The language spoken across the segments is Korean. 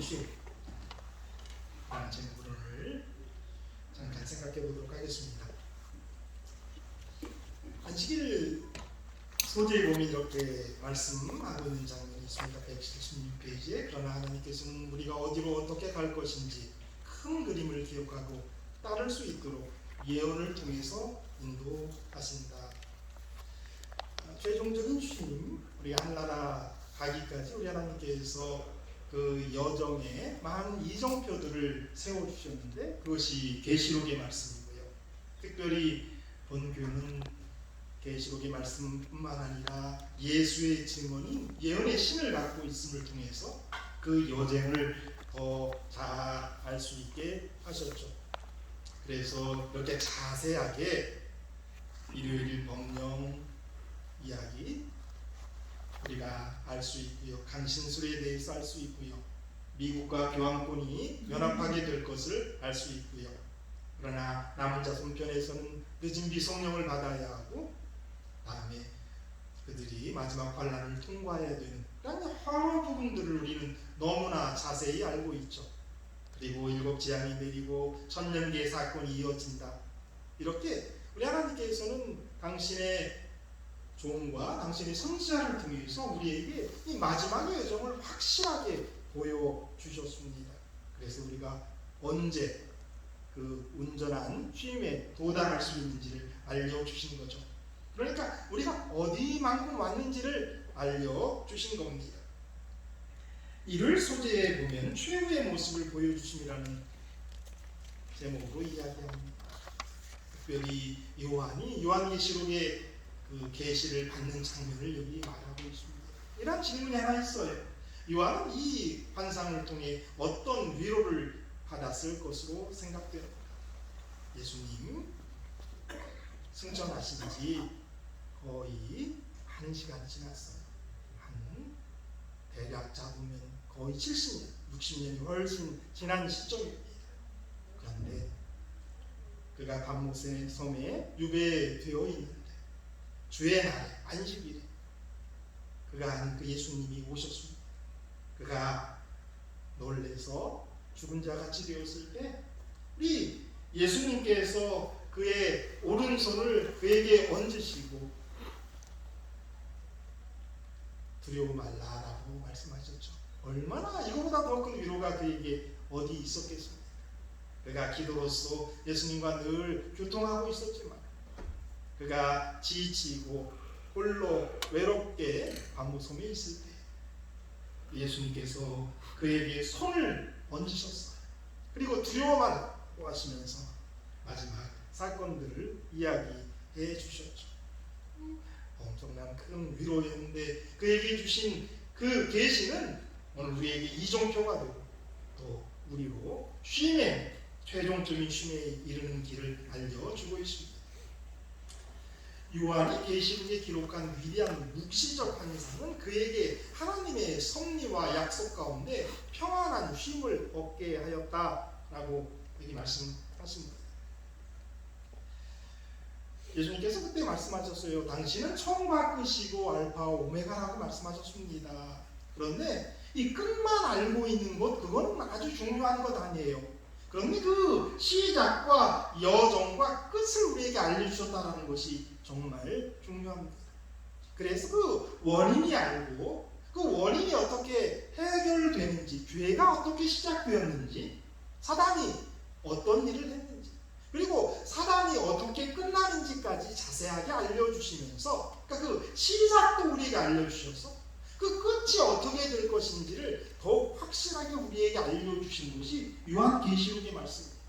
주신 제목을 잠깐 생각해 보도록 하겠습니다. 안식일 소재에 보면 이렇게 말씀하고 있는 장면이 있습니다. 176페이지에 그러나 하나님께서는 우리가 어디로 어떻게 갈 것인지 큰 그림을 기억하고 따를 수 있도록 예언을 통해서 인도하신다. 최종적인 주님, 우리 하늘나라 가기까지 우리 하나님께서 그 여정에 많은 이정표들을 세워주셨는데 그것이 계시록의 말씀이고요. 특별히 본교는 계시록의 말씀뿐만 아니라 예수의 증언인 예언의 신을 갖고 있음을 통해서 그 여정을 더 잘 알 수 있게 하셨죠. 그래서 이렇게 자세하게 일요일 법령 이야기 우리가 알 수 있고요. 강신술에 대해서 알 수 있고요. 미국과 교황권이 연합하게 될 것을 알 수 있고요. 그러나 남은 자손편에서는 늦은 비성령을 받아야 하고 다음에 그들이 마지막 환난을 통과해야 되는 그런 여러 부분들을 우리는 너무나 자세히 알고 있죠. 그리고 일곱 재앙이 내리고 천년기의 사건이 이어진다. 이렇게 우리 하나님께서는 당신의 종과 당신의 선지자를 통해서 우리에게 이 마지막의 여정을 확실하게 보여주셨습니다. 그래서 우리가 언제 그 온전한 쉼에 도달할 수 있는지를 알려주신 거죠. 그러니까 우리가 어디만큼 왔는지를 알려주신 겁니다. 이를 소재에 보면 최후의 모습을 보여주심이라는 제목으로 이야기합니다. 특별히 요한계시록의 그 계시를 받는 장면을 여기 말하고 있습니다. 이런 질문이 하나 있어요. 요한은 이 환상을 통해 어떤 위로를 받았을 것으로 생각됩니다. 예수님 승천하신 지 거의 1시간 지났어요. 대략 잡으면 거의 70년, 60년이 훨씬 지난 시점입니다. 그런데 그가 밤모세 섬에 유배되어 있는데 주의 날에 안식일에 그가 아닌 그 예수님이 오셨습니다. 그가 놀래서 죽은 자 같이 되었을 때 우리 예수님께서 그의 오른손을 그에게 얹으시고 두려워 말라라고 말씀하셨죠. 얼마나 이거보다 더 큰 위로가 그에게 어디 있었겠습니까? 그가 기도로서 예수님과 늘 교통하고 있었지만 그가 지치고 홀로 외롭게 밤무섬에 있을 때 예수님께서 그에게 손을 얹으셨어요. 그리고 두려워만 하시면서 마지막 사건들을 이야기해 주셨죠. 엄청난 큰 위로였는데 그에게 주신 그 계시는 오늘 우리에게 이정표가 되고 또 우리로 쉼에 최종적인 쉼에 이르는 길을 알려주고 있습니다. 요한이 계시록에 기록한 위대한 묵시적 환상은 그에게 하나님의 섭리와 약속 가운데 평안한 쉼을 얻게 하였다라고 여기 말씀하십니다. 예수님께서 그때 말씀하셨어요. 당신은 처음과 끝이고 알파와 오메가라고 말씀하셨습니다. 그런데 이 끝만 알고 있는 것 그건 아주 중요한 것 아니에요. 그런데 그 시작과 여정과 끝을 우리에게 알려주셨다는 것이 정말 중요합니다. 그래서 그 원인이 알고 그 원인이 어떻게 해결되는지 죄가 어떻게 시작되었는지 사단이 어떤 일을 했는지 그리고 사단이 어떻게 끝나는지까지 자세하게 알려주시면서 그러니까 그 시작도 우리에게 알려주셔서 그 끝이 어떻게 될 것인지를 더욱 확실하게 우리에게 알려주신 것이 요한계시록의 말씀입니다.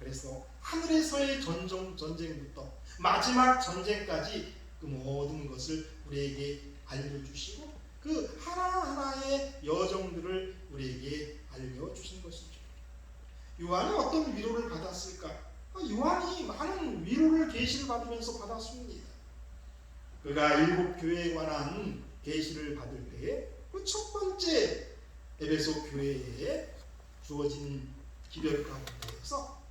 그래서 하늘에서의 전쟁부터 마지막 전쟁까지 그 모든 것을 우리에게 알려주시고 그 하나하나의 여정들을 우리에게 알려주신 것이죠. 요한이 어떤 위로를 받았을까? 요한이 많은 위로를 계시를 받으면서 받았습니다. 그가 7 교회에 관한 계시를 받을 때에 그 첫 번째 에베소 교회에 주어진 기별 가운데에서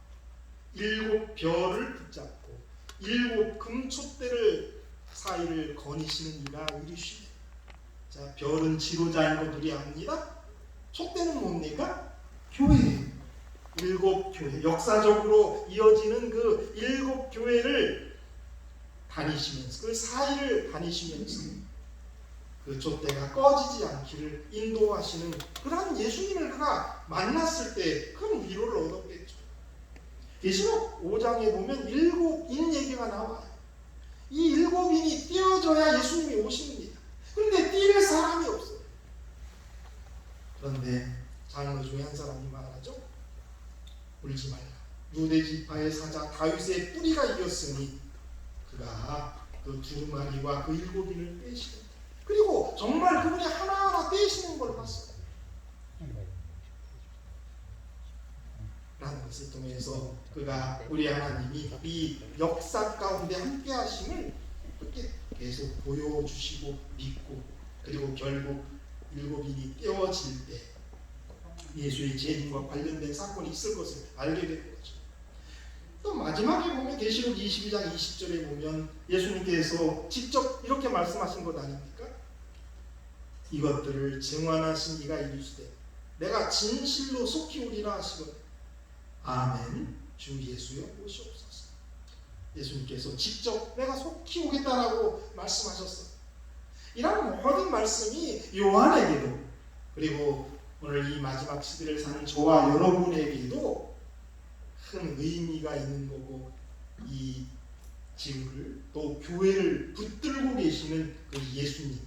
7 별을 붙잡고 7 금촛대를 사이를 거니시는 이가 이르시되 자 별은 지도자인 것 우리 압니다. 촛대는 뭡니까? 교회예요. 7교회, 역사적으로 이어지는 그 7교회를 다니시면서, 그 사이를 다니시면서 그 촛대가 꺼지지 않기를 인도하시는 그러한 예수님을 그가 만났을 때 큰 위로를 얻었겠죠. 계시록 5장에 보면 7인 얘기가 나와요. 이 7인이 띄어져야 예수님이 오십니다. 그런데 띄를 사람이 없어요. 그런데 장로 중에 한 사람이 말하죠. 울지 말라. 유대 지파의 사자 다윗의 뿌리가 이겼으니 그가 그 두루마리와 그 7인을 떼시는, 그리고 정말 그분이 하나하나 떼시는 걸 봤어요. 라는 것을 통해서 그가 우리 하나님이 이 역사 가운데 함께 하심을 그렇게 계속 보여주시고 믿고, 그리고 결국 7인이 떼어질 때 예수의 재림과 관련된 사건이 있을 것을 알게 되는 거죠. 또 마지막에 보면 계시록 22장 20절에 보면 예수님께서 직접 이렇게 말씀하신 것 아닙니까? 이것들을 증언하신 이가 이르시되 내가 진실로 속히 오리라 하시거든. 아멘. 주 예수여 오시옵소서. 예수님께서 직접 내가 속히 오겠다라고 말씀하셨어요. 이런 모든 말씀이 요한에게도, 그리고 오늘 이 마지막 시대를 사는 저와 여러분에게도 큰 의미가 있는 거고, 이 지구를 또 교회를 붙들고 계시는 그 예수님,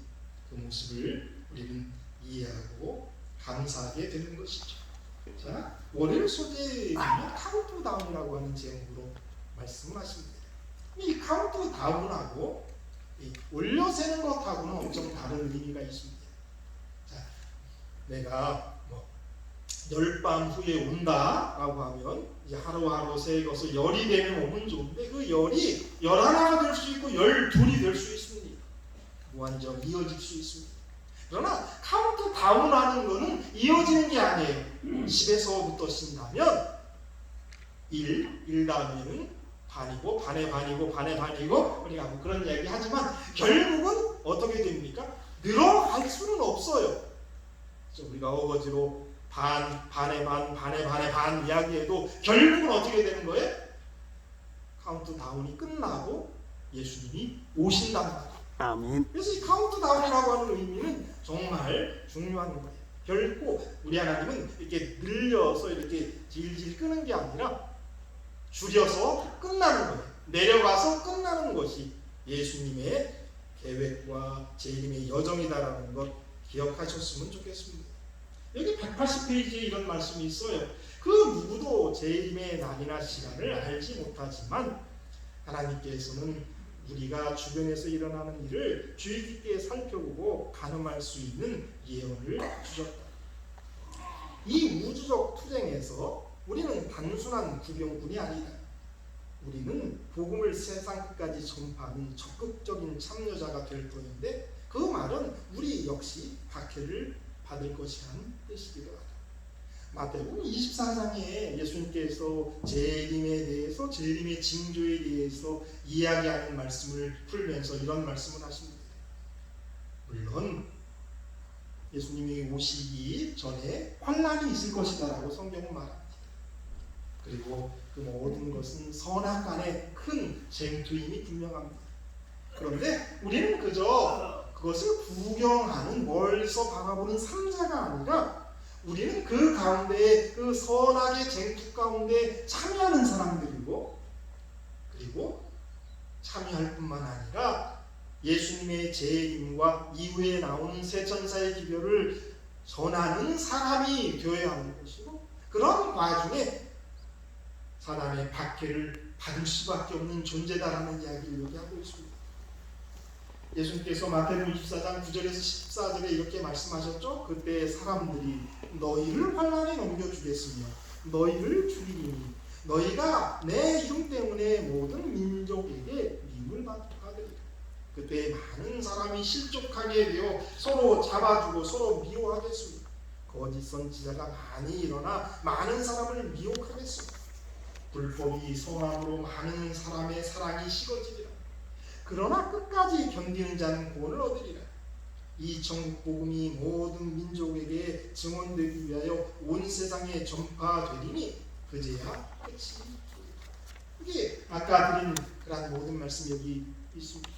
그 모습을 우리는 이해하고 감사하게 되는 것이죠. 자, 월요일 소재에 보면 카운트다운이라고 하는 제목으로 말씀을 하십니다. 이 카운트다운하고 올려세는 것하고는 엄청 다른 의미가 있습니다. 자, 내가 열밤 후에 온다라고 하면 이제 하루하루 새겨서 열이 되면 오면 좋은데, 그 열이 11가 될 수 있고 12이 될 수 있습니다. 무한정 이어질 수 있습니다. 그러나 카운트다운하는 것은 이어지는 게 아니에요. 10에서부터 쉰다면 1 다음에는 반이고 반의 반이고 반의 반이고 우리가 뭐 그런 이야기 하지만 결국은 어떻게 됩니까? 늘어갈 수는 없어요. 우리가 어거지로 반의 반, 반의 반의 반 이야기해도 결국은 어떻게 되는 거예요? 카운트다운이 끝나고 예수님이 오신단 말이에요. 아멘. 그래서 이 카운트다운이라고 하는 의미는 정말 중요한 거예요. 결코 우리 하나님은 이렇게 늘려서 이렇게 질질 끄는 게 아니라 줄여서 끝나는 거예요. 내려가서 끝나는 것이 예수님의 계획과 재림의 여정이다라는 것 기억하셨으면 좋겠습니다. 여기 180페이지에 이런 말씀이 있어요. 그 누구도 재림의 날이나 시간을 알지 못하지만 하나님께서는 우리가 주변에서 일어나는 일을 주의 깊게 살펴보고 가늠할 수 있는 예언을 주셨다. 이 우주적 투쟁에서 우리는 단순한 구경꾼이 아니다. 우리는 복음을 세상 끝까지 전파하는 적극적인 참여자가 될 터인데, 그 말은 우리 역시 박해를 받을 것이라는 뜻이기도 하다. 마태복음 24장에 예수님께서 재림에 대해서, 재림의 징조에 대해서 이야기하는 말씀을 풀면서 이런 말씀을 하십니다. 물론 예수님이 오시기 전에 환난이 있을 것이다라고 성경은 말합니다. 그리고 그 모든 것은 선악간의 큰 쟁투임이 분명합니다. 그런데 우리는 그저 그것을 구경하는, 멀리서 바라보는 삼자가 아니라 우리는 그 가운데, 그 선악의 쟁투 가운데 참여하는 사람들이고, 그리고 참여할 뿐만 아니라 예수님의 재림과 이후에 나오는 새 천사의 기별을 전하는 사람이 되어야 하는 것이고, 그런 와중에 사람의 박해를 받을 수밖에 없는 존재다라는 이야기를 여기 하고 있습니다. 예수님께서 마태복음 24장 9절에서 14절에 이렇게 말씀하셨죠. 그때 사람들이 너희를 환난에 넘겨주겠으며 너희를 죽이리니 너희가 내 이름 때문에 모든 민족에게 미움을 받으리라. 그때 많은 사람이 실족하게 되어 서로 잡아주고 서로 미워하겠습니다. 거짓 선지자가 많이 일어나 많은 사람을 미혹하겠습니다. 불법이 성함으로 많은 사람의 사랑이 식어지리라. 그러나 끝까지 견디는 자는 구원을 얻으리라. 이 천국 복음이 모든 민족에게 증언되기 위하여 온 세상에 전파되리니 그제야 끝이. 이게 아까 드린 그런 모든 말씀 여기 있습니다.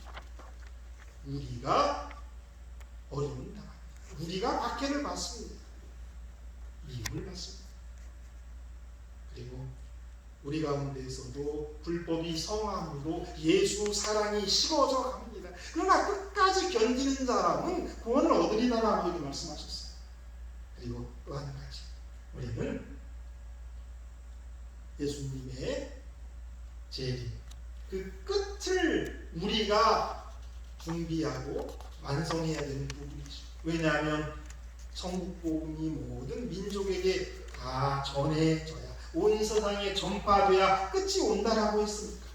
우리가 어려운 당, 우리가 박해를 받습니다. 미움을 받습니다. 그리고 우리 가운데에서도 불법이 성함으로 예수 사랑이 식어져 갑니다. 그러나 끝까지 견디는 사람은 구원을 얻으리라고 여기 말씀하셨어요. 그리고 또 한 가지, 우리는 예수님의 재림, 그 끝을 우리가 준비하고 완성해야 되는 부분이죠. 왜냐하면 천국 복음이 모든 민족에게 다 전해져야, 온 세상에 전파돼야 끝이 온다라고 했으니까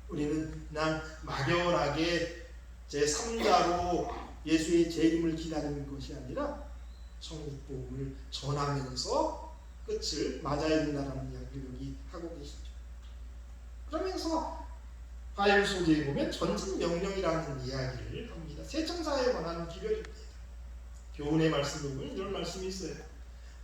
우리는 그냥 막연하게 제3자로 예수의 재림을 기다리는 것이 아니라 천국 복음을 전하면서 끝을 맞아야 된다는 이야기를 여기 하고 계시죠. 그러면서 바이블 소재에 보면 전진 명령이라는 이야기를 합니다. 새 천사에 관한 기별입니다. 교훈의 말씀을 보면 이런 말씀이 있어요.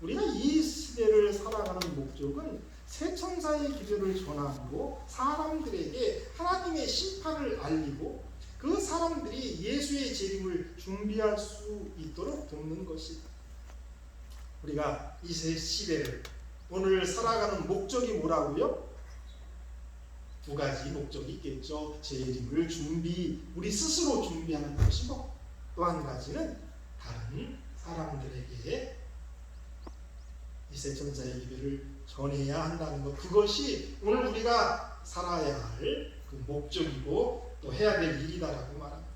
우리가 이 시대를 살아가는 목적은 새 천사의 기별을 전함으로 사람들에게 하나님의 심판을 알리고 그 사람들이 예수의 재림을 준비할 수 있도록 돕는 것이다. 우리가 이 시대를 오늘 살아가는 목적이 뭐라고요? 두 가지 목적이 있겠죠. 재림을 우리 스스로 준비하는 것이고, 또 한 가지는 다른 사람들에게 이 새 천사의 기별을 전해야 한다는 것, 그것이 오늘 우리가 살아야 할 그 목적이고 또 해야 될 일이다라고 말합니다.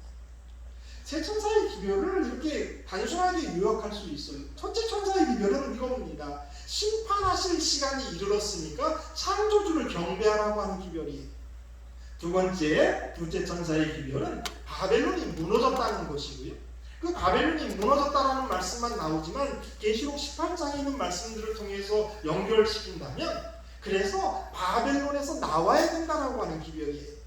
새 천사의 기별을 이렇게 단순하게 요약할 수 있어요. 첫째 천사의 기별은 이겁니다. 심판하실 시간이 이르렀으니까 창조주를 경배하라고 하는 기별이에요. 둘째 천사의 기별은 바벨론이 무너졌다는 것이고요. 그 바벨론이 무너졌다라는 말씀만 나오지만 계시록 18장에 있는 말씀들을 통해서 연결시킨다면 그래서 바벨론에서 나와야 된다라고 하는 기별이에요.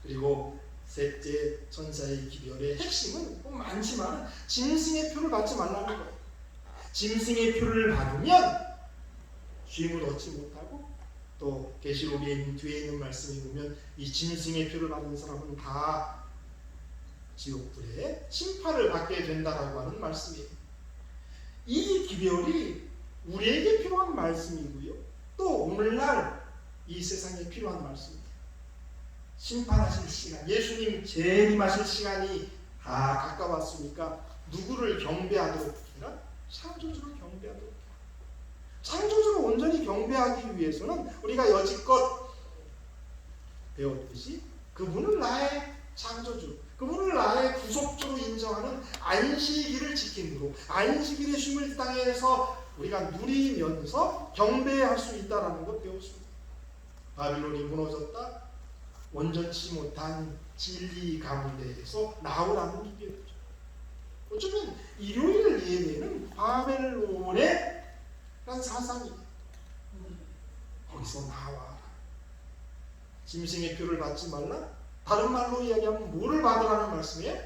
그리고 셋째 천사의 기별의 핵심은 많지만 짐승의 표를 받지 말라는 거예요. 짐승의 표를 받으면 쉼을 얻지 못하고, 또 계시록에 있는 뒤에 있는 말씀에 보면 이 짐승의 표를 받은 사람은 다 지옥불에 심판을 받게 된다라고 하는 말씀이에요. 이 기별이 우리에게 필요한 말씀이고요, 또 오늘날 이 세상에 필요한 말씀이에요. 심판하실 시간, 예수님 재림하실 시간이 다 가까웠으니까 누구를 경배하도록 해라? 창조주를 경배하도록 해라. 창조주를 온전히 경배하기 위해서는 우리가 여지껏 배웠듯이 그분은 나의 창조주, 그분을 나의 구속주로 인정하는 안식일을 지킴으로 안식일의 쉼을 땅에서 우리가 누리면서 경배할 수 있다는 것 배웠습니다. 바빌론이 무너졌다, 온전치 못한 진리 가운데에서 나오라는 기별이죠. 어쩌면 일요일 예배는 바벨론의 사상이에요. 거기서 나와. 짐승의 표를 받지 말라? 다른 말로 이야기하면 뭐를 받으라는 말씀이에요?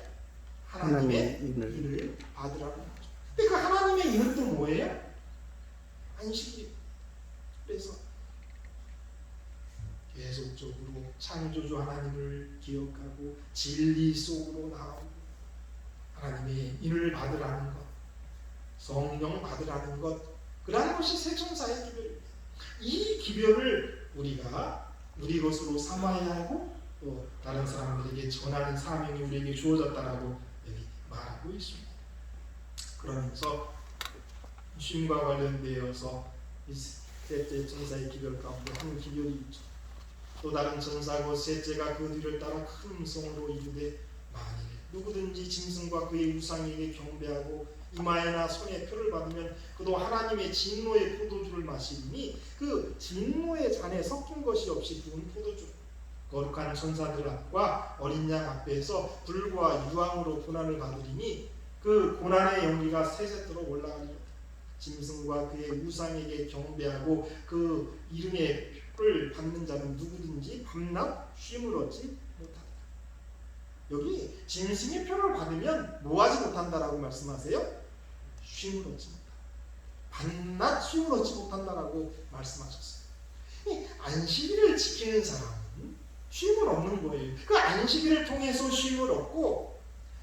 하나님의 인을 받으라는 거죠. 근데 그 하나님의 인은 또 뭐예요? 안식일. 그래서 계속적으로 창조주 하나님을 기억하고 진리 속으로 나오고 하나님의 인을 받으라는 것, 성령 받으라는 것, 그러한 것이 새 천사의 기별입니다. 이 기별을 우리가 우리 것으로 삼아야 하고 또 다른 사람들에게 전하는 사명이 우리에게 주어졌다라고 여기 말하고 있습니다. 그러면서 쉼과 관련되어서 이 셋째 천사의 기별 가운데 한 기별이 있죠. 또 다른 천사고 셋째가 그 뒤를 따라 큰 음성으로 이르되 만일 누구든지 짐승과 그의 우상에게 경배하고 이마에나 손에 표를 받으면 그도 하나님의 진노의 포도주를 마시리니 그 진노의 잔에 섞인 것이 없이 부은 포도주, 거룩한 천사들 앞과 어린 양 앞에서 불과 유황으로 고난을 받으리니 그 고난의 연기가 세세토록 올라가리라. 짐승과 그의 우상에게 경배하고 그 이름의 표를 받는 자는 누구든지 밤낮 쉼을 얻지 못하리라. 여기 짐승의 표를 받으면 뭐하지 못한다라고 말씀하세요? 쉼을 얻지 못한다. 밤낮 쉼을 얻지 못한다라고 말씀하셨어요. 이 안식일을 지키는 사람은 쉼을 얻는 거예요. 그 안식일을 통해서 쉼을 얻고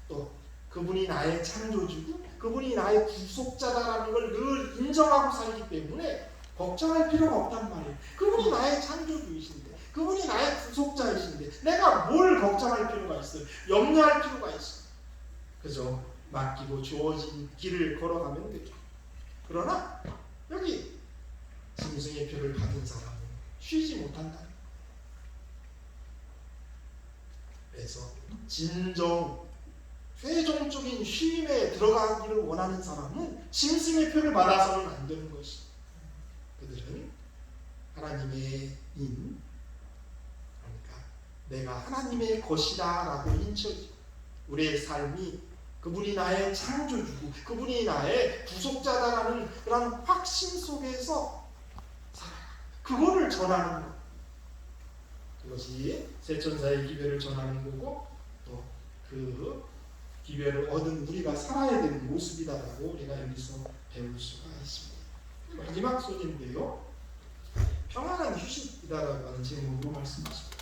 또 그분이 나의 창조주고 그분이 나의 구속자다라는 걸 늘 인정하고 살기 때문에 걱정할 필요가 없단 말이에요. 그분이 나의 창조주이신데 그분이 나의 구속자이신데 내가 뭘 걱정할 필요가 있어요? 염려할 필요가 있어요. 그죠? 맡기고 주어진 길을 걸어가면 되죠. 그러나 여기 짐승의 표를 받은 사람은 쉬지 못한다. 그래서 진정 최종적인 쉼에 들어가기를 원하는 사람은 짐승의 표를 받아서는 안 되는 것이. 그들은 하나님의 인, 그러니까 내가 하나님의 것이다 라고 인쳐지고 우리의 삶이 그분이 나의 창조주고 그분이 나의 구속자다라는 그런 확신 속에서 그거를 전하는 것. 그것이 세천사의 기별을 전하는 거고 또 그 기별을 얻은 우리가 살아야 되는 모습이다라고 우리가 여기서 배울 수가 있습니다. 마지막 소리인데요. 평안한 휴식이다라고 하는 제목으로 말씀하십니다.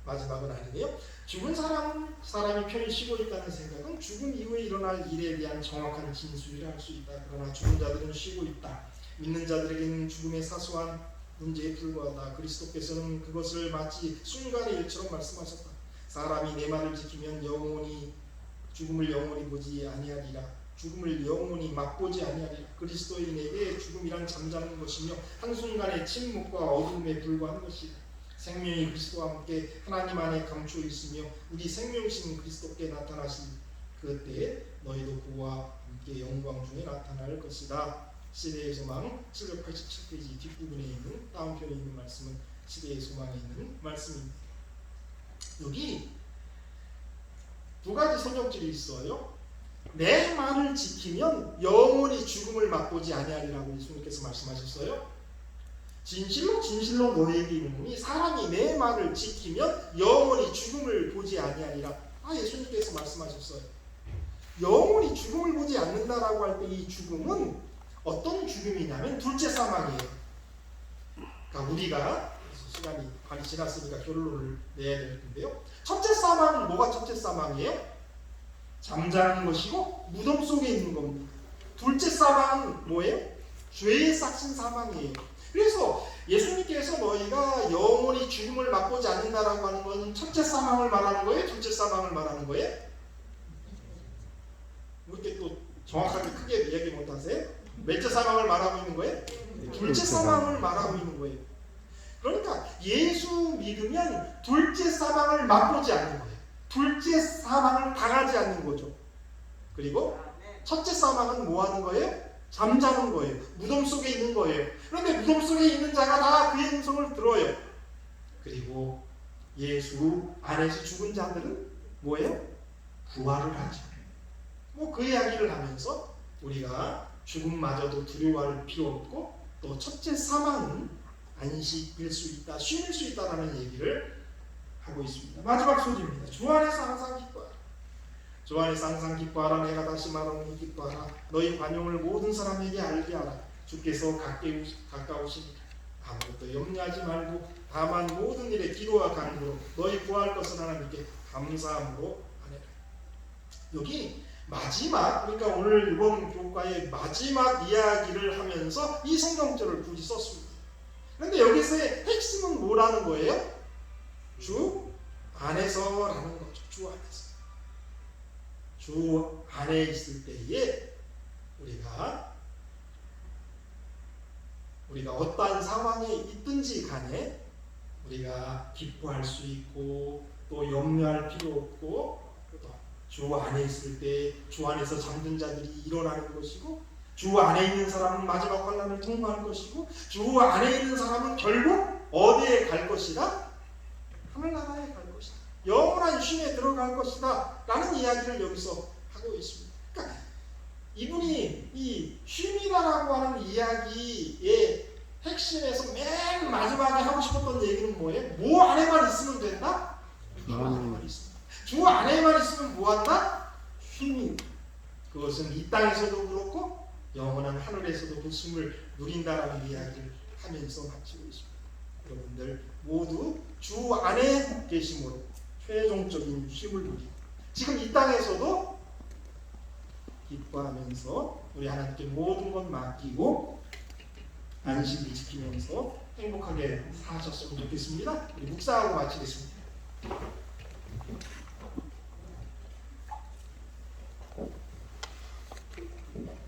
마지막은 아니네요. 죽은 사람이 편히 쉬고 있다는 생각은 죽음 이후에 일어날 일에 대한 정확한 진술이라 할 수 있다. 그러나 죽은 자들은 쉬고 있다. 믿는 자들에게는 죽음의 사소한 문제에 불과하다. 그리스도께서는 그것을 마치 순간의 일처럼 말씀하셨다. 사람이 내 말을 지키면 죽음을 영원히 보지 아니하리라. 죽음을 영원히 맛보지 아니하리라. 그리스도인에게 죽음이란 잠자는 것이며 한순간의 침묵과 어둠에 불과한 것이다. 생명이 그리스도와 함께 하나님 안에 감추어 있으며 우리 생명이신 그리스도께 나타나실 그때 너희도 그와 함께 영광 중에 나타날 것이다. 시대의 소망 787페이지 뒷부분에 있는 다운편에 있는 말씀은 시대의 소망에 있는 말씀입니다. 여기 두 가지 성경줄이 있어요. 내 말을 지키면 영원히 죽음을 맛보지 아니하리라고 예수님께서 말씀하셨어요. 진실로 너희에게 이르노니 사람이 내 말을 지키면 영원히 죽음을 보지 아니하리라. 예수님께서 말씀하셨어요. 영원히 죽음을 보지 않는다라고 할 때 이 죽음은 어떤 죽음이냐면 둘째 사망이에요. 그러니까 우리가 시간이 많이 지났으니까 결론을 내야 될 텐데요. 첫째 사망은 뭐가 첫째 사망이에요? 잠자는 것이고 무덤 속에 있는 겁니다. 둘째 사망은 뭐예요? 죄에 싹신 사망이에요. 그래서 예수님께서 너희가 영원히 죽음을 맛보지 않는다라고 하는 것은 첫째 사망을 말하는 거예요? 둘째 사망을 말하는 거예요? 이렇게 또 정확하게 크게 이야기 못하세요? 몇째 사망을 말하고 있는 거예요? 둘째 사망을 말하고 있는 거예요. 그러니까 예수 믿으면 둘째 사망을 맛보지 않는 거예요. 둘째 사망을 당하지 않는 거죠. 그리고 첫째 사망은 뭐 하는 거예요? 잠자는 거예요. 무덤 속에 있는 거예요. 그런데 무덤 속에 있는 자가 다 그의 음성을 들어요. 그리고 예수 안에서 죽은 자들은 뭐예요? 부활을 하죠. 그 이야기를 하면서 우리가 죽음마저도 두려워할 필요 없고 또 첫째 사망은 안식일 수 있다, 쉴 수 있다라는 얘기를 하고 있습니다. 마지막 소리입니다. 주 안에서 항상 기뻐하라. 주 안에서 항상 기뻐하라. 내가 다시 말하노니 기뻐하라. 너희 관용을 모든 사람에게 알게 하라. 주께서 가까우시니라. 아무것도 염려하지 말고 다만 모든 일에 기도와 간구로 너희 구할 것은 하나님께 감사함으로 하내라. 여기 마지막, 그러니까 오늘 이번 교과의 마지막 이야기를 하면서 이 성경절을 굳이 썼습니다. 그런데 여기서의 핵심은 뭐라는 거예요? 주 안에서라는 거죠. 주 안에서. 주 안에 있을 때에 우리가 어떠한 상황에 있든지 간에 우리가 기뻐할 수 있고 또 염려할 필요 없고 또 주 안에 있을 때 주 안에서 잠든 자들이 일어나는 것이고 주 안에 있는 사람은 마지막 환난을 통과할 것이고 주 안에 있는 사람은 결국 어디에 갈 것이다? 하늘나라에 갈 것이다. 영원한 쉼에 들어갈 것이다 라는 이야기를 여기서 하고 있습니다. 그러니까 이분이 이 쉼이라고 하는 이야기의 핵심에서 맨 마지막에 하고 싶었던 얘기는 뭐예요? 뭐 안에만 있으면 된다? 주 안에만 있습니다. 주 안에만 있으면 뭐한다? 힘이. 그것은 이 땅에서도 그렇고 영원한 하늘에서도 그 숨을 누린다라는 이야기를 하면서 마치고 있습니다. 여러분들 모두 주 안에 계심으로 최종적인 쉼을 누리고 지금 이 땅에서도 기뻐하면서 우리 하나님께 모든 것 맡기고 안식을 지키면서 행복하게 사셨으면 좋겠습니다. 우리 묵상하고 마치겠습니다.